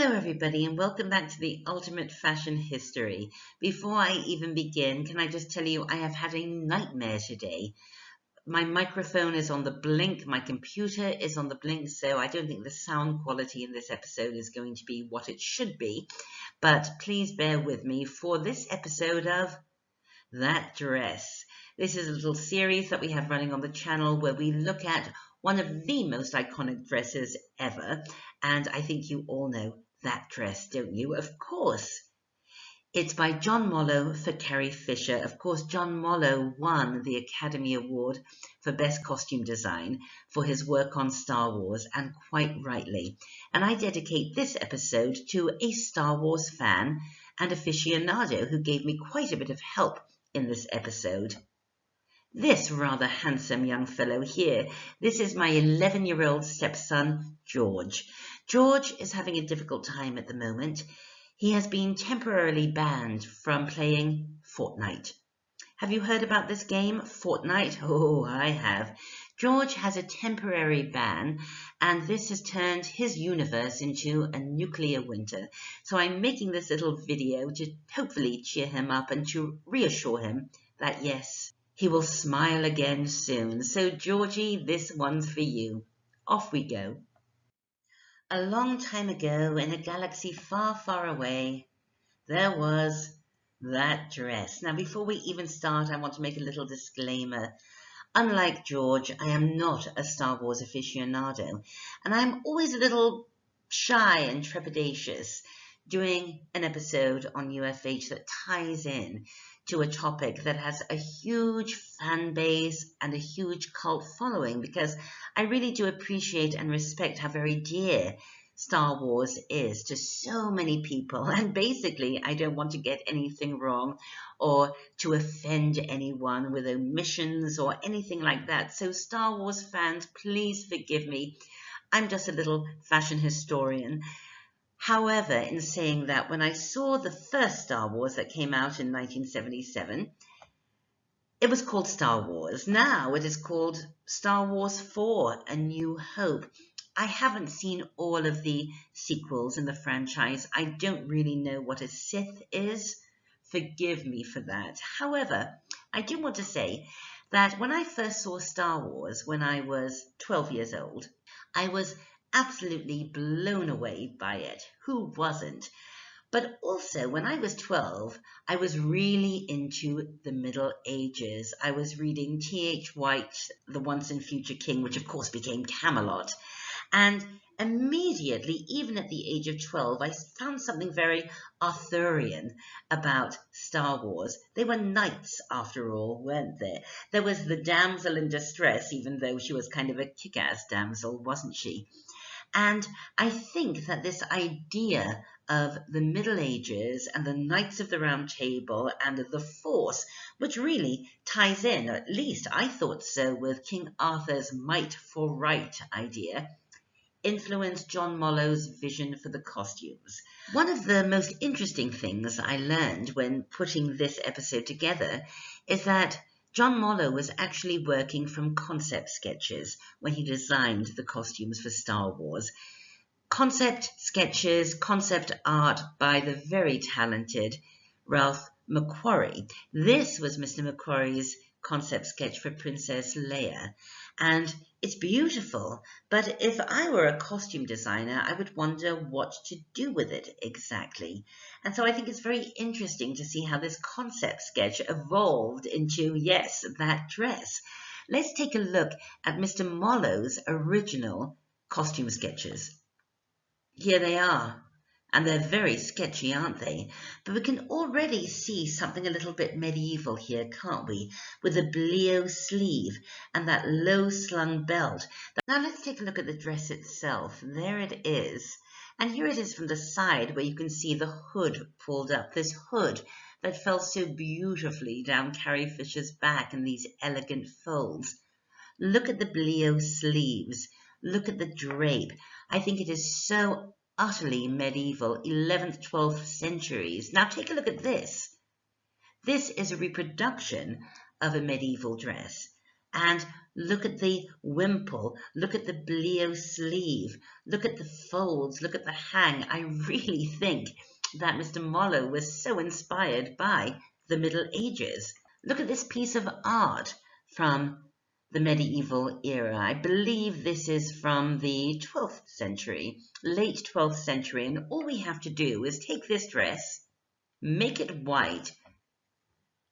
Hello everybody and welcome back to the Ultimate Fashion History. Before I even begin, can I just tell you I have had a nightmare today. My microphone is on the blink, my computer is on the blink, so I don't think the sound quality in this episode is going to be what it should be. But please bear with me for this episode of That Dress. This is a little series that we have running on the channel where we look at one of the most iconic dresses ever, and I think you all know that dress, don't you? Of course. It's by John Mollo for Carrie Fisher. Of course, John Mollo won the Academy Award for Best Costume Design for his work on Star Wars, and quite rightly. And I dedicate this episode to a Star Wars fan and aficionado who gave me quite a bit of help in this episode. This rather handsome young fellow here, this is my 11-year-old stepson, George. George is having a difficult time at the moment. He has been temporarily banned from playing Fortnite. Have you heard about this game, Fortnite? Oh, I have. George has a temporary ban, and this has turned his universe into a nuclear winter. So I'm making this little video to hopefully cheer him up and to reassure him that yes, he will smile again soon. So Georgie, this one's for you. Off we go. A long time ago, in a galaxy far, far away, there was that dress. Now, before we even start, I want to make a little disclaimer. Unlike George, I am not a Star Wars aficionado, and I'm always a little shy and trepidatious doing an episode on UFH that ties in to a topic that has a huge fan base and a huge cult following, because I really do appreciate and respect how very dear Star Wars is to so many people, and basically I don't want to get anything wrong or to offend anyone with omissions or anything like that. So Star Wars fans, please forgive me. I'm just a little fashion historian. However, in saying that, when I saw the first Star Wars that came out in 1977, it was called Star Wars. Now it is called Star Wars 4, A New Hope. I haven't seen all of the sequels in the franchise. I don't really know what a Sith is. Forgive me for that. However, I do want to say that when I first saw Star Wars when I was 12 years old, I was absolutely blown away by it. Who wasn't? But also, when I was 12, I was really into the Middle Ages. I was reading T.H. White's The Once and Future King, which of course became Camelot. And immediately, even at the age of 12, I found something very Arthurian about Star Wars. They were knights, after all, weren't they? There was the damsel in distress, even though she was kind of a kick-ass damsel, wasn't she? And I think that this idea of the Middle Ages and the Knights of the Round Table and the Force, which really ties in, at least I thought so, with King Arthur's might for right idea, influenced John Mollo's vision for the costumes. One of the most interesting things I learned when putting this episode together is that John Mollo was actually working from concept sketches when he designed the costumes for Star Wars. Concept sketches, concept art by the very talented Ralph McQuarrie. This was Mr. McQuarrie's concept sketch for Princess Leia, and it's beautiful, but if I were a costume designer, I would wonder what to do with it exactly. And so I think it's very interesting to see how this concept sketch evolved into, yes, that dress. Let's take a look at Mr. Mollo's original costume sketches. Here they are. And they're very sketchy, aren't they? But we can already see something a little bit medieval here, can't we? With the blio sleeve and that low-slung belt. Now let's take a look at the dress itself. There it is. And here it is from the side where you can see the hood pulled up. This hood that fell so beautifully down Carrie Fisher's back in these elegant folds. Look at the blio sleeves. Look at the drape. I think it is so utterly medieval, 11th, 12th centuries. Now take a look at this. This is a reproduction of a medieval dress. And look at the wimple, look at the blio sleeve, look at the folds, look at the hang. I really think that Mr. Mollo was so inspired by the Middle Ages. Look at this piece of art from the medieval era. I believe this is from the 12th century, late 12th century, and all we have to do is take this dress, make it white,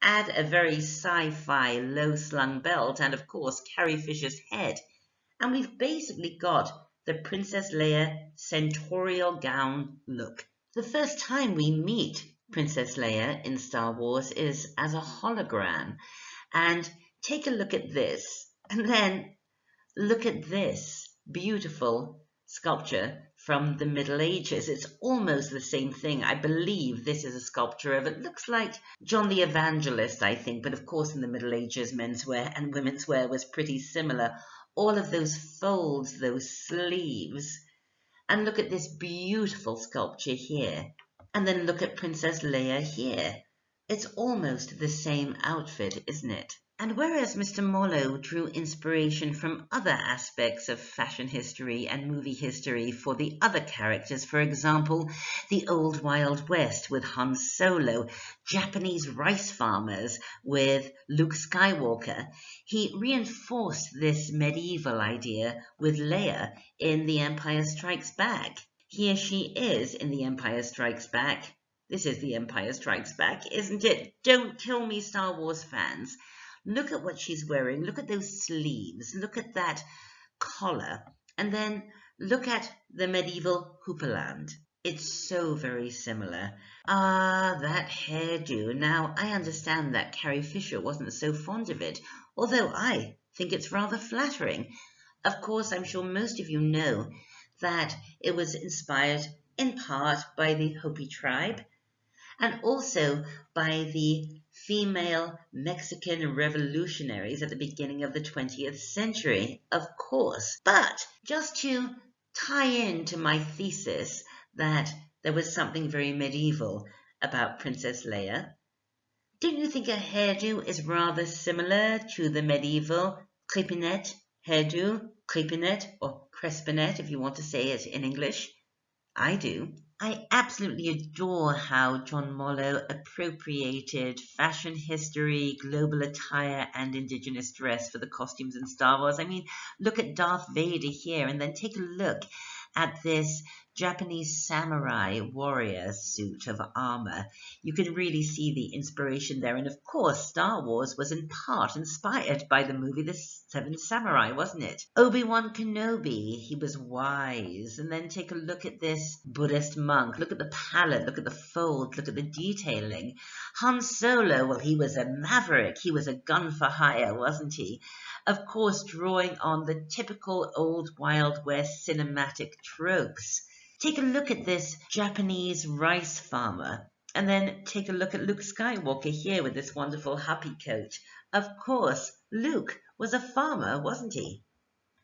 add a very sci-fi low-slung belt, and of course Carrie Fisher's head, and we've basically got the Princess Leia senatorial gown look. The first time we meet Princess Leia in Star Wars is as a hologram, and take a look at this, and then look at this beautiful sculpture from the Middle Ages. It's almost the same thing. I believe this is a sculpture of, it looks like John the Evangelist, I think, but of course in the Middle Ages menswear and women's wear was pretty similar. All of those folds, those sleeves. And look at this beautiful sculpture here. And then look at Princess Leia here. It's almost the same outfit, isn't it? And whereas Mr. Mollo drew inspiration from other aspects of fashion history and movie history for the other characters, for example, the Old Wild West with Han Solo, Japanese rice farmers with Luke Skywalker, he reinforced this medieval idea with Leia in The Empire Strikes Back. Here she is in The Empire Strikes Back. This is The Empire Strikes Back, isn't it? Don't kill me, Star Wars fans. Look at what she's wearing. Look at those sleeves. Look at that collar. And then look at the medieval hooperland. It's so very similar. Ah, that hairdo. Now, I understand that Carrie Fisher wasn't so fond of it, although I think it's rather flattering. Of course, I'm sure most of you know that it was inspired in part by the Hopi tribe and also by the female Mexican revolutionaries at the beginning of the 20th century, of course. But just to tie into my thesis that there was something very medieval about Princess Leia, don't you think her hairdo is rather similar to the medieval crépinette hairdo, crépinette or crespinette if you want to say it in English? I do. I absolutely adore how John Mollo appropriated fashion history, global attire, and indigenous dress for the costumes in Star Wars. I mean, look at Darth Vader here, and then take a look at this Japanese samurai warrior suit of armor. You can really see the inspiration there. And of course, Star Wars was in part inspired by the movie The Seven Samurai, wasn't it? Obi-Wan Kenobi, he was wise. And then take a look at this Buddhist monk. Look at the palette, look at the folds, look at the detailing. Han Solo, well, he was a maverick. He was a gun for hire, wasn't he? Of course, drawing on the typical old Wild West cinematic tropes. Take a look at this Japanese rice farmer, and then take a look at Luke Skywalker here with this wonderful happy coat. Of course, Luke was a farmer, wasn't he?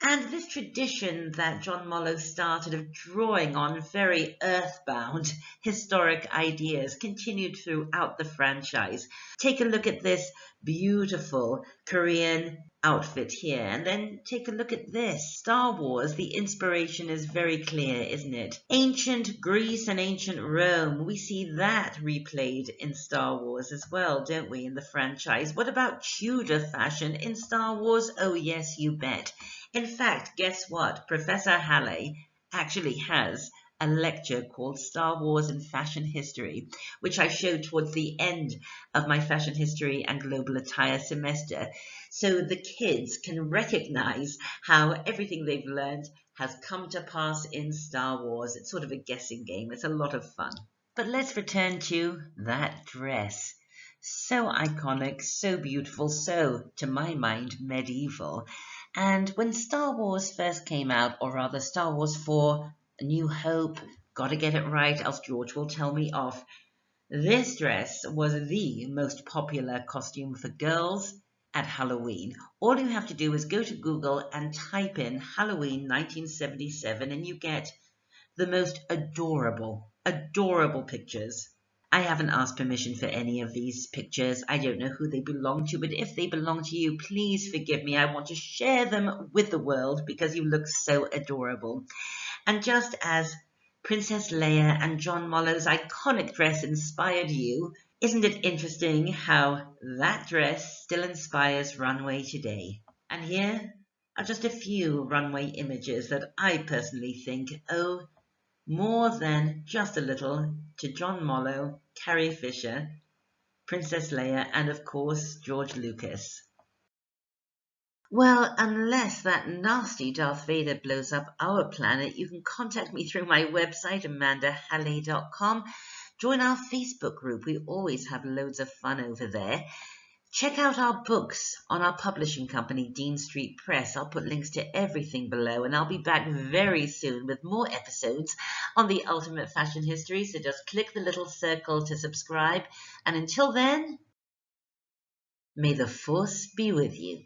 And this tradition that John Mollo started of drawing on very earthbound historic ideas continued throughout the franchise. Take a look at this beautiful Korean outfit here, and then take a look at this. Star Wars, the inspiration is very clear, isn't it? Ancient Greece and ancient Rome, we see that replayed in Star Wars as well, don't we, in the franchise? What about Tudor fashion in Star Wars? Oh yes, you bet. In fact, guess what? Professor Halley actually has a lecture called Star Wars and Fashion History, which I showed towards the end of my fashion history and global attire semester, so the kids can recognize how everything they've learned has come to pass in Star Wars. It's sort of a guessing game. It's a lot of fun. But let's return to that dress. So iconic, so beautiful, so, to my mind, medieval. And when Star Wars first came out, or rather Star Wars 4, A New Hope, gotta get it right, else George will tell me off, this dress was the most popular costume for girls at Halloween. All you have to do is go to Google and type in Halloween 1977 and you get the most adorable pictures. I haven't asked permission for any of these pictures. I don't know who they belong to, but if they belong to you, please forgive me. I want to share them with the world because you look so adorable. And just as Princess Leia and John Mollo's iconic dress inspired you, isn't it interesting how that dress still inspires runway today? And here are just a few runway images that I personally think owe more than just a little to John Mollo, Carrie Fisher, Princess Leia, and of course George Lucas. Well, unless that nasty Darth Vader blows up our planet, you can contact me through my website, amandahalley.com. Join our Facebook group. We always have loads of fun over there. Check out our books on our publishing company, Dean Street Press. I'll put links to everything below, and I'll be back very soon with more episodes on the ultimate fashion history. So just click the little circle to subscribe. And until then, may the force be with you.